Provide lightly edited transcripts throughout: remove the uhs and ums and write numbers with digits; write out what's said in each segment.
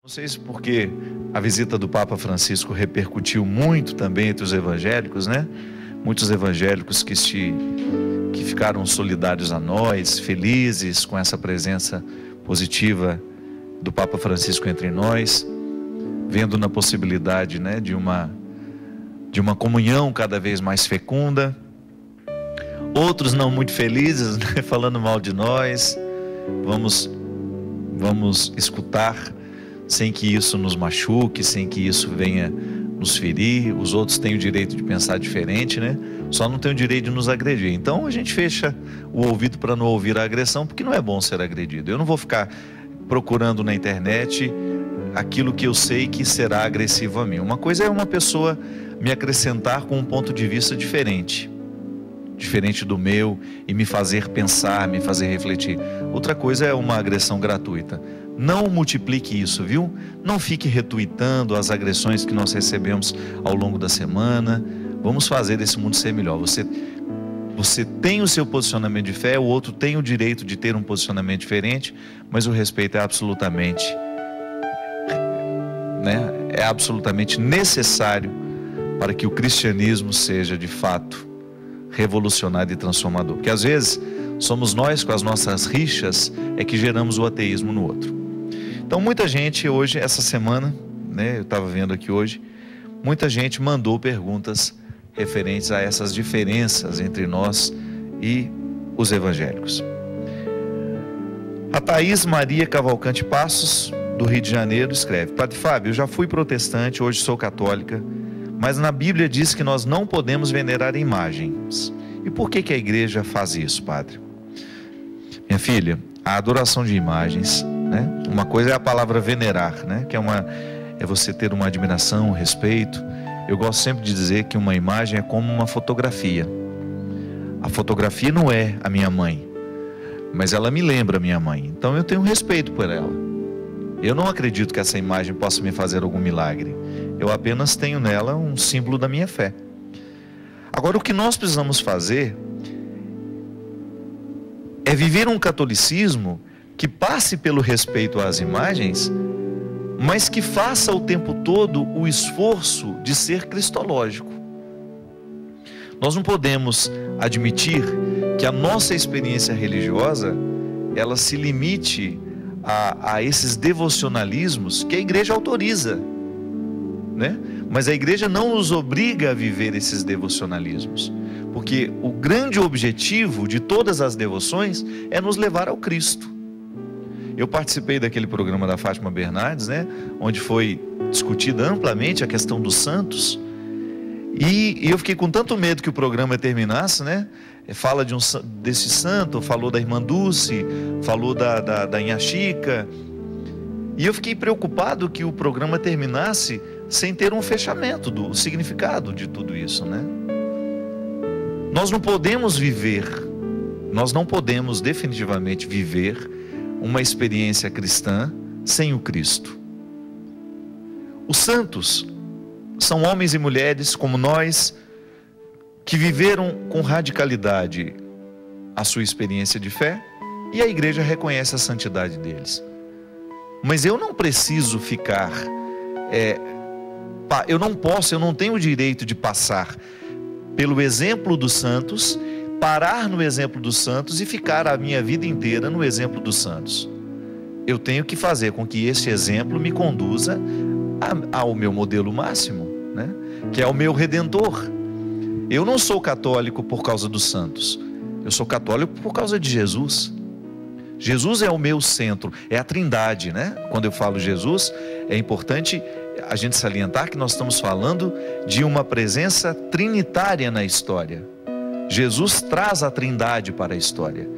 Não sei se porque a visita do Papa Francisco repercutiu muito também entre os evangélicos, né? Muitos evangélicos que ficaram solidários a nós, felizes com essa presença positiva do Papa Francisco entre nós, vendo na possibilidade, né, de uma comunhão cada vez mais fecunda. Outros não muito felizes, né, falando mal de nós. Vamos escutar sem que isso nos machuque, sem que isso venha nos ferir. Os outros têm o direito de pensar diferente, né? Só não tem o direito de nos agredir. Então a gente fecha o ouvido para não ouvir a agressão, porque não é bom ser agredido. Eu não vou ficar procurando na internet aquilo que eu sei que será agressivo a mim. Uma coisa é uma pessoa me acrescentar com um ponto de vista diferente do meu, e me fazer pensar, me fazer refletir. Outra coisa é uma agressão gratuita. Não multiplique isso, viu? Não fique retuitando as agressões que nós recebemos ao longo da semana. Vamos fazer esse mundo ser melhor. Você tem o seu posicionamento de fé, o outro tem o direito de ter um posicionamento diferente, mas o respeito é absolutamente, né? É absolutamente necessário para que o cristianismo seja de fato revolucionário e transformador. Porque às vezes somos nós, com as nossas rixas, é que geramos o ateísmo no outro. Então muita gente hoje, essa semana, né, eu estava vendo aqui hoje, muita gente mandou perguntas referentes a essas diferenças entre nós e os evangélicos. A Thaís Maria Cavalcante Passos, do Rio de Janeiro, escreve: Padre Fábio, eu já fui protestante, hoje sou católica, mas na Bíblia diz que nós não podemos venerar imagens. E por que a igreja faz isso, padre? Minha filha, a adoração de imagens, né? Uma coisa é a palavra venerar, né? Que é você ter uma admiração, um respeito. Eu gosto sempre de dizer que uma imagem é como uma fotografia. A fotografia não é a minha mãe, mas ela me lembra a minha mãe. Então eu tenho respeito por ela. Eu não acredito que essa imagem possa me fazer algum milagre. Eu apenas tenho nela um símbolo da minha fé. Agora, o que nós precisamos fazer é viver um catolicismo que passe pelo respeito às imagens, mas que faça o tempo todo o esforço de ser cristológico. Nós não podemos admitir que a nossa experiência religiosa ela se limite a esses devocionalismos que a igreja autoriza, né? Mas a igreja não nos obriga a viver esses devocionalismos, porque o grande objetivo de todas as devoções é nos levar ao Cristo. Eu participei daquele programa da Fátima Bernardes, né, onde foi discutida amplamente a questão dos santos, e eu fiquei com tanto medo que o programa terminasse, né? Fala desse santo, falou da irmã Dulce, falou da Inha Chica, e eu fiquei preocupado que o programa terminasse sem ter um fechamento do significado de tudo isso, né? Nós não podemos definitivamente viver uma experiência cristã sem o Cristo. Os santos são homens e mulheres como nós, que viveram com radicalidade a sua experiência de fé, e a igreja reconhece a santidade deles. Mas eu não preciso ficar, eu não tenho o direito de passar pelo exemplo dos santos, parar no exemplo dos santos e ficar a minha vida inteira no exemplo dos santos. Eu tenho que fazer com que esse exemplo me conduza ao meu modelo máximo, né? Que é o meu Redentor. Eu não sou católico por causa dos santos, eu sou católico por causa de Jesus. Jesus é o meu centro, é a Trindade, né? Quando eu falo Jesus, é importante a gente salientar que nós estamos falando de uma presença trinitária na história. Jesus traz a Trindade para a história.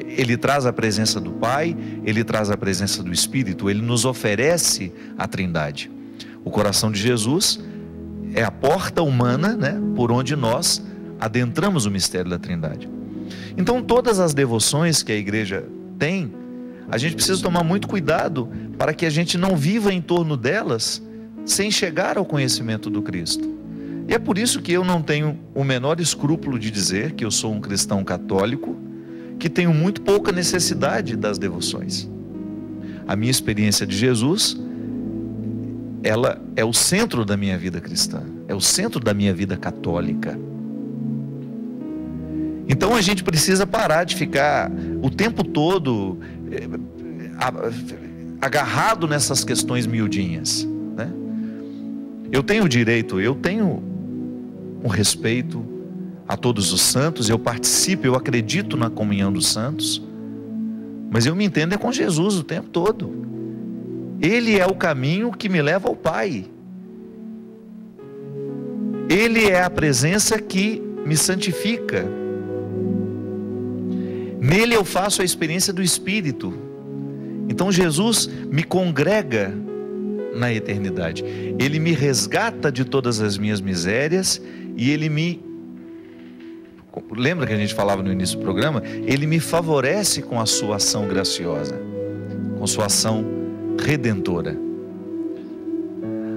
Ele traz a presença do Pai, ele traz a presença do Espírito, ele nos oferece a Trindade. O coração de Jesus é a porta humana, né, por onde nós adentramos o mistério da Trindade. Então, todas as devoções que a igreja tem, a gente precisa tomar muito cuidado para que a gente não viva em torno delas sem chegar ao conhecimento do Cristo. E é por isso que eu não tenho o menor escrúpulo de dizer que eu sou um cristão católico, que tenho muito pouca necessidade das devoções. A minha experiência de Jesus ela é o centro da minha vida cristã, é o centro da minha vida católica. Então a gente precisa parar de ficar o tempo todo agarrado nessas questões miudinhas, né? Eu tenho direito, eu tenho um respeito a todos os santos, eu participo, eu acredito na comunhão dos santos, mas eu me entendo com Jesus o tempo todo. Ele é o caminho que me leva ao Pai. Ele é a presença que me santifica. Nele eu faço a experiência do Espírito. Então Jesus me congrega na eternidade. Ele me resgata de todas as minhas misérias e Ele me... Lembra que a gente falava no início do programa? Ele me favorece com a sua ação graciosa, com sua ação redentora.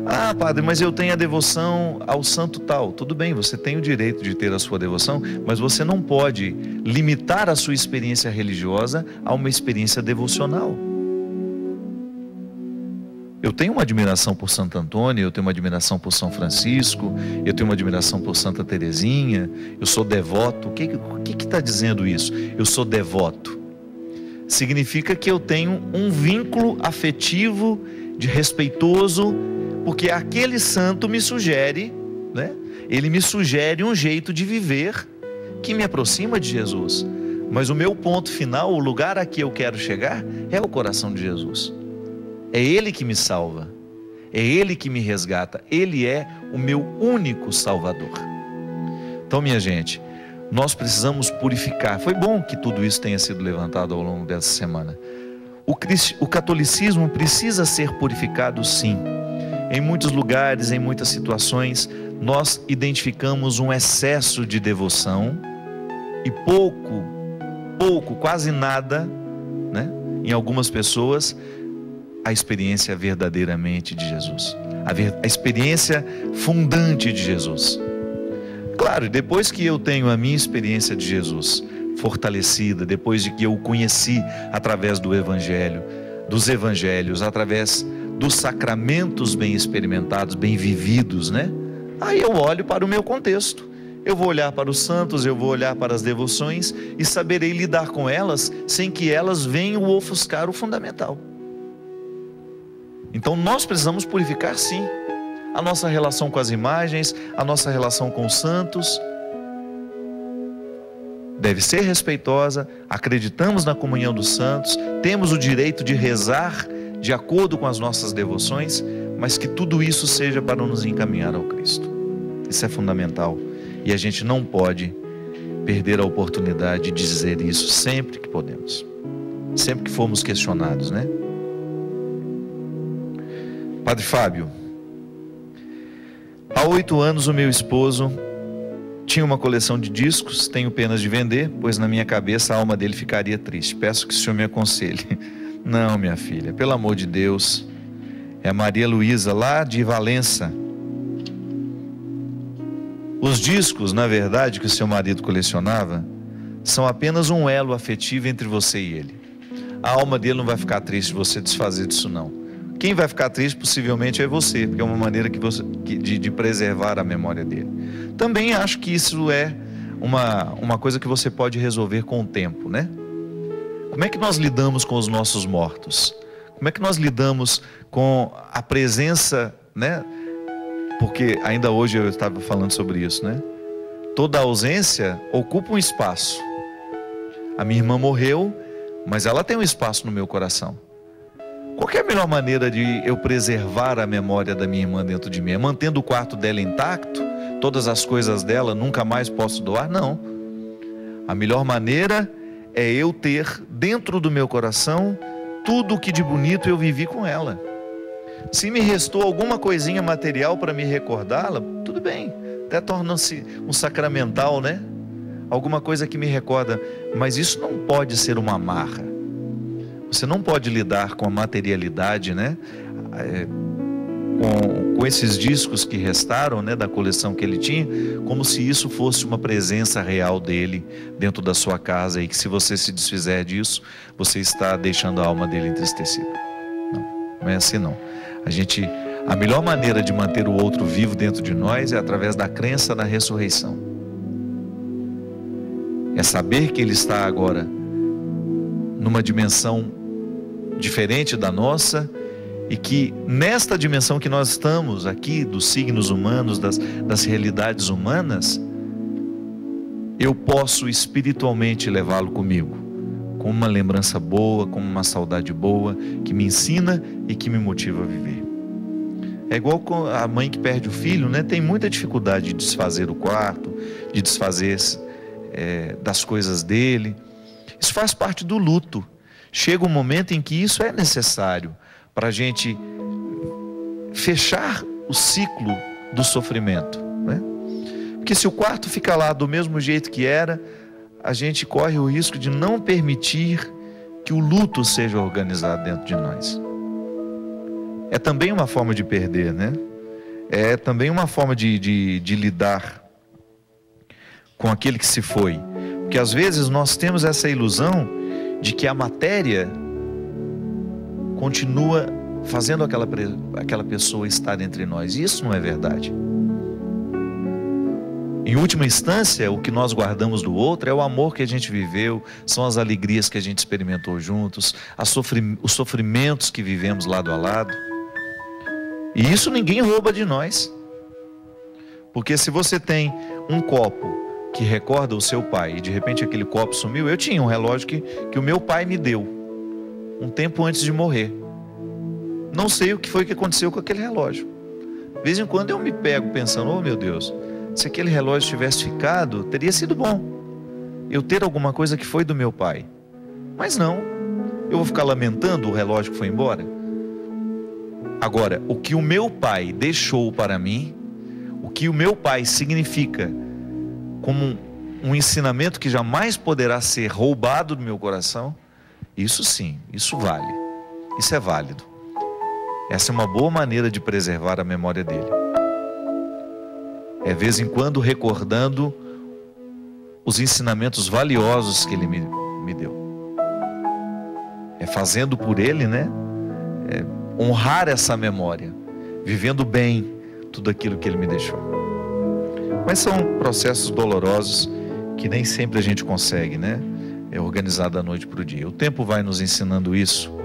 Ah, padre, mas eu tenho a devoção ao santo tal. Tudo bem, você tem o direito de ter a sua devoção, mas você não pode limitar a sua experiência religiosa a uma experiência devocional. Eu tenho uma admiração por Santo Antônio, eu tenho uma admiração por São Francisco, eu tenho uma admiração por Santa Teresinha, eu sou devoto. O que está dizendo isso? Eu sou devoto. Significa que eu tenho um vínculo afetivo, de respeitoso, porque aquele santo me sugere, né? Ele me sugere um jeito de viver que me aproxima de Jesus. Mas o meu ponto final, o lugar a que eu quero chegar, é o coração de Jesus. É Ele que me salva, é Ele que me resgata, Ele é o meu único Salvador. Então, minha gente, nós precisamos purificar. Foi bom que tudo isso tenha sido levantado ao longo dessa semana. O catolicismo precisa ser purificado, sim. Em muitos lugares, em muitas situações, nós identificamos um excesso de devoção e pouco, quase nada, né? Em algumas pessoas, a experiência verdadeiramente de Jesus, a experiência fundante de Jesus. Claro, depois que eu tenho a minha experiência de Jesus fortalecida, depois de que eu o conheci através do Evangelho, dos Evangelhos, através dos sacramentos bem experimentados, bem vividos, né? Aí eu olho para o meu contexto, eu vou olhar para os santos, eu vou olhar para as devoções e saberei lidar com elas sem que elas venham ofuscar o fundamental. Então nós precisamos purificar, sim, a nossa relação com as imagens, a nossa relação com os santos. Deve ser respeitosa, acreditamos na comunhão dos santos, temos o direito de rezar de acordo com as nossas devoções, mas que tudo isso seja para nos encaminhar ao Cristo. Isso é fundamental e a gente não pode perder a oportunidade de dizer isso sempre que podemos, sempre que formos questionados, né? Padre Fábio, há 8 anos o meu esposo tinha uma coleção de discos, tenho penas de vender, pois na minha cabeça a alma dele ficaria triste. Peço que o senhor me aconselhe. Não, minha filha, pelo amor de Deus. É a Maria Luísa, lá de Valença. Os discos, na verdade, que o seu marido colecionava, são apenas um elo afetivo entre você e ele. A alma dele não vai ficar triste se você desfazer disso, não. Quem vai ficar triste possivelmente é você, porque é uma maneira de preservar a memória dele. Também acho que isso é uma coisa que você pode resolver com o tempo, né? Como é que nós lidamos com os nossos mortos? Como é que nós lidamos com a presença, né? Porque ainda hoje eu estava falando sobre isso, né? Toda ausência ocupa um espaço. A minha irmã morreu, mas ela tem um espaço no meu coração. Qual que é a melhor maneira de eu preservar a memória da minha irmã dentro de mim? É mantendo o quarto dela intacto? Todas as coisas dela nunca mais posso doar? Não. A melhor maneira é eu ter dentro do meu coração tudo o que de bonito eu vivi com ela. Se me restou alguma coisinha material para me recordá-la, tudo bem. Até torna-se um sacramental, né? Alguma coisa que me recorda. Mas isso não pode ser uma amarra. Você não pode lidar com a materialidade, né? Com esses discos que restaram, né, da coleção que ele tinha, como se isso fosse uma presença real dele dentro da sua casa, e que se você se desfizer disso, você está deixando a alma dele entristecida. Não é assim não. A gente A melhor maneira de manter o outro vivo dentro de nós é através da crença na ressurreição. É saber que ele está agora numa dimensão diferente da nossa, e que nesta dimensão que nós estamos aqui, dos signos humanos, das realidades humanas, eu posso espiritualmente levá-lo comigo, com uma lembrança boa, com uma saudade boa, que me ensina e que me motiva a viver. É igual com a mãe que perde o filho, né? Tem muita dificuldade de desfazer o quarto, de desfazer das coisas dele. Isso faz parte do luto. Chega um momento em que isso é necessário para a gente fechar o ciclo do sofrimento, né? Porque se o quarto fica lá do mesmo jeito que era, a gente corre o risco de não permitir que o luto seja organizado dentro de nós. É também uma forma de perder, né? É também uma forma de lidar com aquele que se foi. Porque às vezes nós temos essa ilusão de que a matéria continua fazendo aquela pessoa estar entre nós. E isso não é verdade. Em última instância, o que nós guardamos do outro é o amor que a gente viveu, são as alegrias que a gente experimentou juntos, os sofrimentos que vivemos lado a lado. E isso ninguém rouba de nós. Porque se você tem um copo que recorda o seu pai e de repente aquele copo sumiu, eu tinha um relógio que o meu pai me deu um tempo antes de morrer. Não sei o que foi que aconteceu com aquele relógio. De vez em quando eu me pego pensando, oh meu Deus, se aquele relógio tivesse ficado, teria sido bom eu ter alguma coisa que foi do meu pai. Mas não, eu vou ficar lamentando o relógio que foi embora. Agora, o que o meu pai deixou para mim, o que o meu pai significa como um ensinamento que jamais poderá ser roubado do meu coração, isso sim, isso vale, isso é válido. Essa é uma boa maneira de preservar a memória dele. É de vez em quando recordando os ensinamentos valiosos que ele me deu. É fazendo por ele, né? Honrar essa memória, vivendo bem tudo aquilo que ele me deixou. Mas são processos dolorosos que nem sempre a gente consegue, né? É organizar da noite para o dia. O tempo vai nos ensinando isso,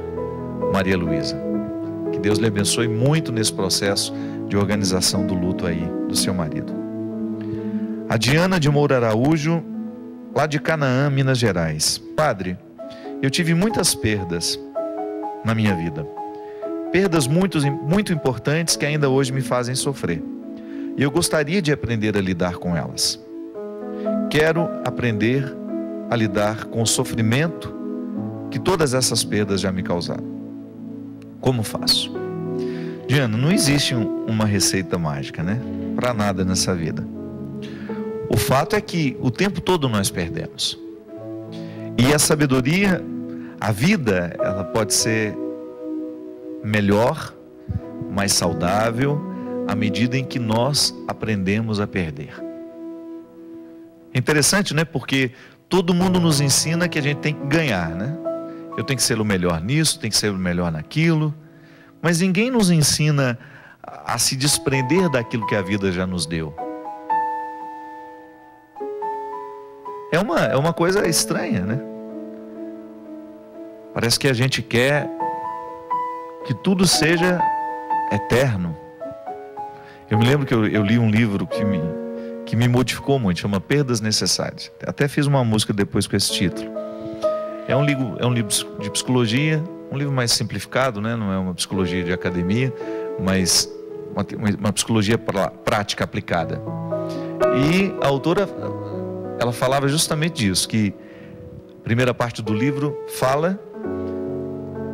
Maria Luísa. Que Deus lhe abençoe muito nesse processo de organização do luto aí do seu marido. A Diana de Moura Araújo, lá de Canaã, Minas Gerais. Padre, eu tive muitas perdas na minha vida. Perdas muito importantes que ainda hoje me fazem sofrer. E eu gostaria de aprender a lidar com elas. Quero aprender a lidar com o sofrimento que todas essas perdas já me causaram. Como faço? Diana, não existe uma receita mágica, né? Para nada nessa vida. O fato é que o tempo todo nós perdemos. E a sabedoria, a vida, ela pode ser melhor, mais saudável, à medida em que nós aprendemos a perder. É interessante, né? Porque todo mundo nos ensina que a gente tem que ganhar, né? Eu tenho que ser o melhor nisso, tenho que ser o melhor naquilo. Mas ninguém nos ensina a se desprender daquilo que a vida já nos deu. É uma coisa estranha, né? Parece que a gente quer que tudo seja eterno. Eu me lembro que eu li um livro que me modificou muito, chama Perdas Necessárias. Até fiz uma música depois com esse título. É um livro de psicologia, um livro mais simplificado, né? Não é uma psicologia de academia, mas uma psicologia prática aplicada. E a autora, ela falava justamente disso, que a primeira parte do livro fala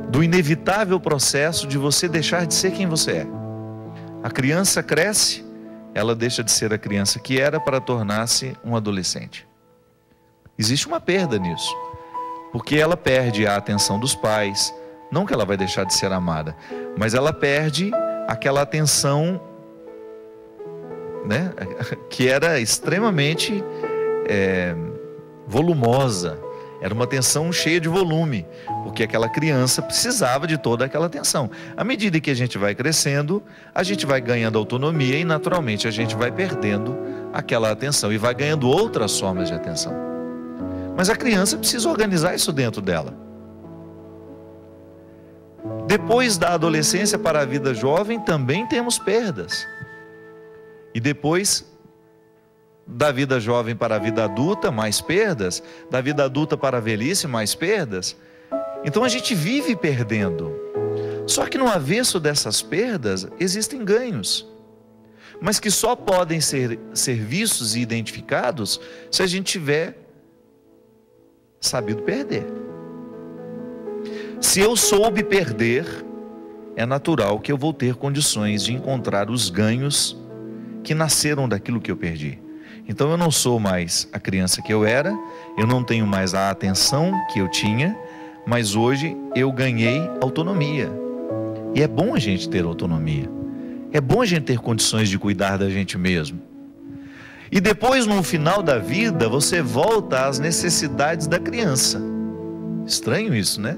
do inevitável processo de você deixar de ser quem você é. A criança cresce, ela deixa de ser a criança que era para tornar-se um adolescente. Existe uma perda nisso, porque ela perde a atenção dos pais, não que ela vai deixar de ser amada, mas ela perde aquela atenção, né, que era extremamente volumosa, Era uma atenção cheia de volume, porque aquela criança precisava de toda aquela atenção. À medida que a gente vai crescendo, a gente vai ganhando autonomia e naturalmente a gente vai perdendo aquela atenção e vai ganhando outras formas de atenção. Mas a criança precisa organizar isso dentro dela. Depois da adolescência para a vida jovem também temos perdas. E depois da vida jovem para a vida adulta, mais perdas. Da vida adulta para a velhice, mais perdas. Então a gente vive perdendo. Só que no avesso dessas perdas existem ganhos, mas que só podem ser vistos e identificados se a gente tiver sabido perder. Se eu soube perder, é natural que eu vou ter condições de encontrar os ganhos que nasceram daquilo que eu perdi. Então eu não sou mais a criança que eu era, eu não tenho mais a atenção que eu tinha, mas hoje eu ganhei autonomia. E é bom a gente ter autonomia. É bom a gente ter condições de cuidar da gente mesmo. E depois, no final da vida, você volta às necessidades da criança. Estranho isso, né?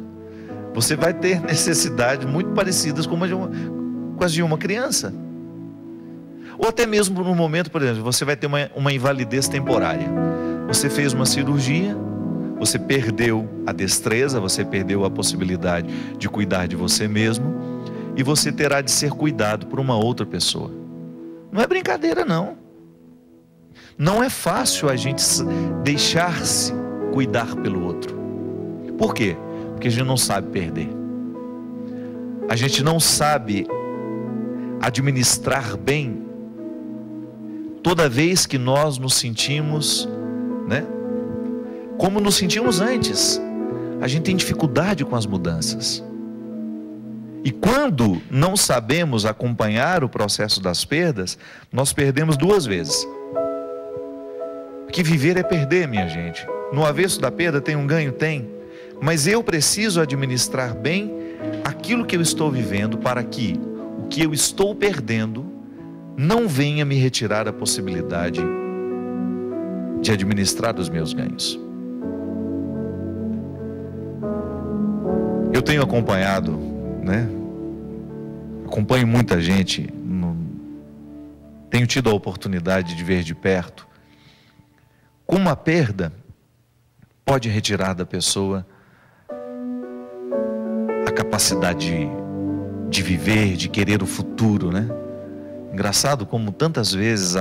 Você vai ter necessidades muito parecidas com as de uma criança. Ou até mesmo no momento, por exemplo, você vai ter uma invalidez temporária. Você fez uma cirurgia, você perdeu a destreza, você perdeu a possibilidade de cuidar de você mesmo, e você terá de ser cuidado por uma outra pessoa. Não é brincadeira, não. Não é fácil a gente deixar-se cuidar pelo outro. Por quê? Porque a gente não sabe perder. A gente não sabe administrar bem toda vez que nós nos sentimos, né, como nos sentimos antes. A gente tem dificuldade com as mudanças. E quando não sabemos acompanhar o processo das perdas, nós perdemos duas vezes. Porque viver é perder, minha gente. No avesso da perda tem um ganho? Tem. Mas eu preciso administrar bem aquilo que eu estou vivendo para que o que eu estou perdendo não venha me retirar a possibilidade de administrar os meus ganhos. Eu tenho acompanhado, né? Acompanho muita gente, tenho tido a oportunidade de ver de perto como a perda pode retirar da pessoa a capacidade de viver, de querer o futuro, né? Engraçado como tantas vezes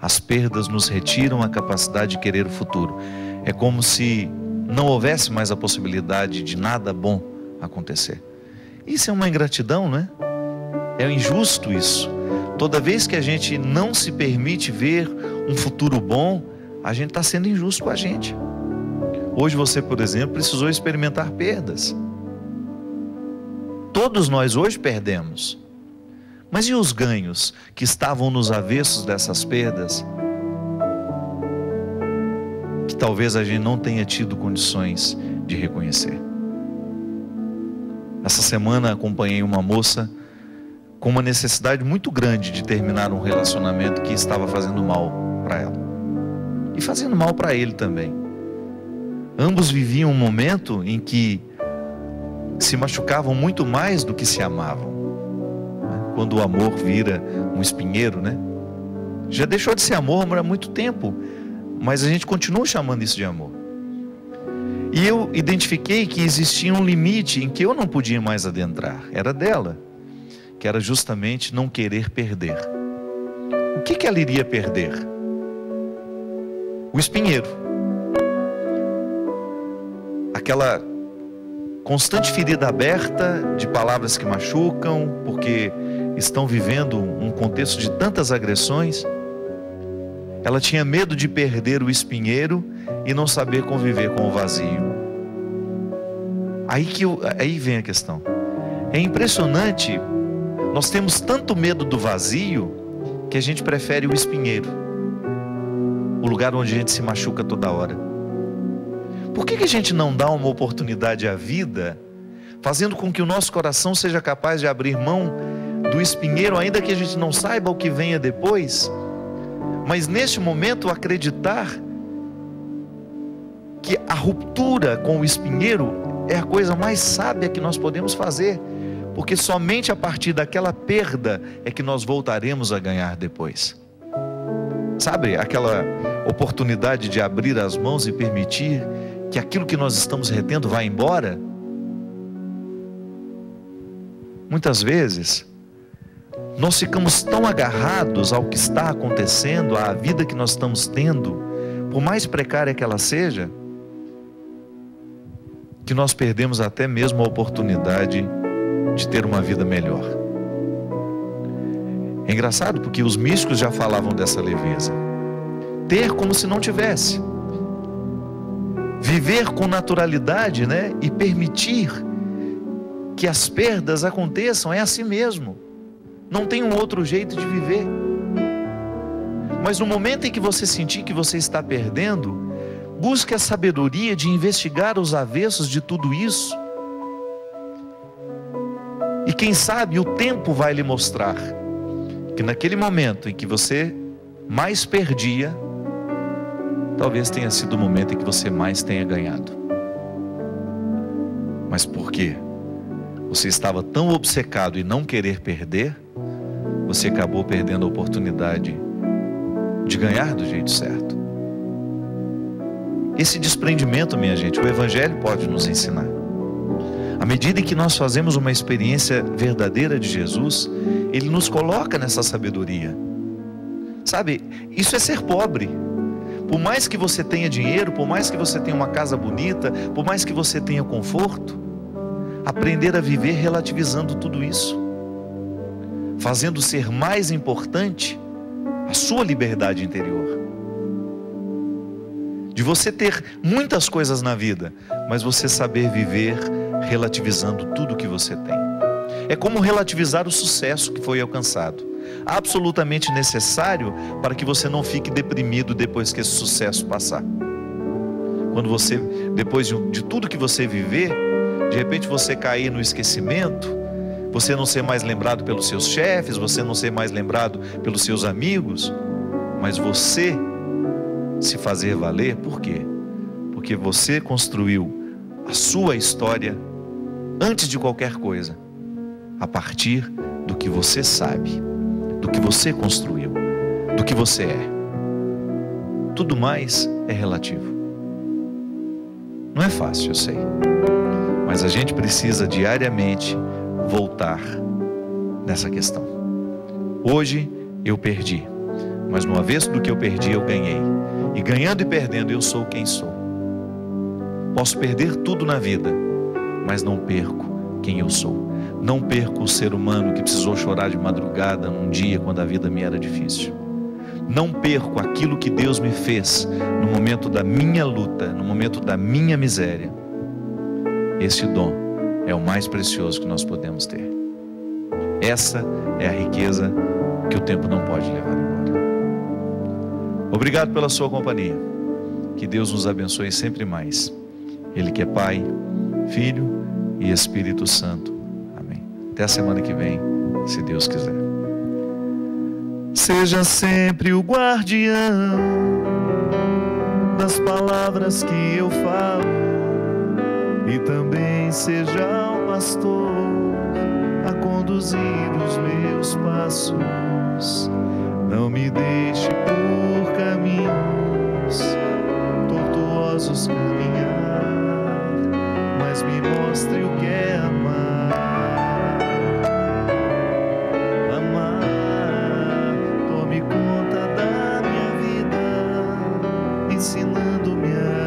as perdas nos retiram a capacidade de querer o futuro. É como se não houvesse mais a possibilidade de nada bom acontecer. Isso é uma ingratidão, não é? É injusto isso. Toda vez que a gente não se permite ver um futuro bom, a gente está sendo injusto com a gente. Hoje você, por exemplo, precisou experimentar perdas. Todos nós hoje perdemos. Mas e os ganhos que estavam nos avessos dessas perdas? Que talvez a gente não tenha tido condições de reconhecer. Essa semana acompanhei uma moça com uma necessidade muito grande de terminar um relacionamento que estava fazendo mal para ela. E fazendo mal para ele também. Ambos viviam um momento em que se machucavam muito mais do que se amavam. Quando o amor vira um espinheiro, né? Já deixou de ser amor há muito tempo, mas a gente continua chamando isso de amor. E eu identifiquei que existia um limite em que eu não podia mais adentrar. Era dela, que era justamente não querer perder. O que ela iria perder? O espinheiro. Aquela constante ferida aberta de palavras que machucam, porque estão vivendo um contexto de tantas agressões. Ela tinha medo de perder o espinheiro e não saber conviver com o vazio. Aí vem a questão. É impressionante, nós temos tanto medo do vazio que a gente prefere o espinheiro, o lugar onde a gente se machuca toda hora. Por que a gente não dá uma oportunidade à vida, fazendo com que o nosso coração seja capaz de abrir mão do espinheiro, ainda que a gente não saiba o que venha depois, mas neste momento acreditar que a ruptura com o espinheiro é a coisa mais sábia que nós podemos fazer, porque somente a partir daquela perda é que nós voltaremos a ganhar depois. Sabe, aquela oportunidade de abrir as mãos e permitir que aquilo que nós estamos retendo vá embora? Muitas vezes nós ficamos tão agarrados ao que está acontecendo, à vida que nós estamos tendo, por mais precária que ela seja, que nós perdemos até mesmo a oportunidade de ter uma vida melhor. É engraçado porque os místicos já falavam dessa leveza. Ter como se não tivesse. Viver com naturalidade, né? E permitir que as perdas aconteçam, é assim mesmo. Não tem um outro jeito de viver. Mas no momento em que você sentir que você está perdendo, busque a sabedoria de investigar os avessos de tudo isso. E quem sabe o tempo vai lhe mostrar que naquele momento em que você mais perdia, talvez tenha sido o momento em que você mais tenha ganhado. Mas por quê? Você estava tão obcecado em não querer perder, você acabou perdendo a oportunidade de ganhar do jeito certo. Esse desprendimento, minha gente, o Evangelho pode nos ensinar. À medida em que nós fazemos uma experiência verdadeira de Jesus, Ele nos coloca nessa sabedoria. Sabe, isso é ser pobre. Por mais que você tenha dinheiro, por mais que você tenha uma casa bonita, por mais que você tenha conforto, aprender a viver relativizando tudo isso, fazendo ser mais importante a sua liberdade interior. De você ter muitas coisas na vida, mas você saber viver relativizando tudo que você tem. É como relativizar o sucesso que foi alcançado. Absolutamente necessário para que você não fique deprimido depois que esse sucesso passar. Quando você, depois de tudo que você viver, de repente você cair no esquecimento, você não ser mais lembrado pelos seus chefes, você não ser mais lembrado pelos seus amigos, mas você se fazer valer. Por quê? Porque você construiu a sua história antes de qualquer coisa, a partir do que você sabe, do que você construiu, do que você é. Tudo mais é relativo. Não é fácil, eu sei, mas a gente precisa diariamente voltar nessa questão. Hoje eu perdi, mas no avesso do que eu perdi eu ganhei, e ganhando e perdendo eu sou quem sou. Posso perder tudo na vida, mas não perco quem eu sou. Não perco o ser humano que precisou chorar de madrugada num dia quando a vida me era difícil. Não perco aquilo que Deus me fez no momento da minha luta, no momento da minha miséria. Esse dom é o mais precioso que nós podemos ter. Essa é a riqueza que o tempo não pode levar embora. Obrigado pela sua companhia. Que Deus nos abençoe sempre mais. Ele que é Pai, Filho e Espírito Santo. Amém. Até a semana que vem, se Deus quiser. Seja sempre o guardião das palavras que eu falo, e também seja o pastor a conduzir os meus passos. Não me deixe por caminhos tortuosos caminhar, mas me mostre o que é amar. Tome conta da minha vida, ensinando-me a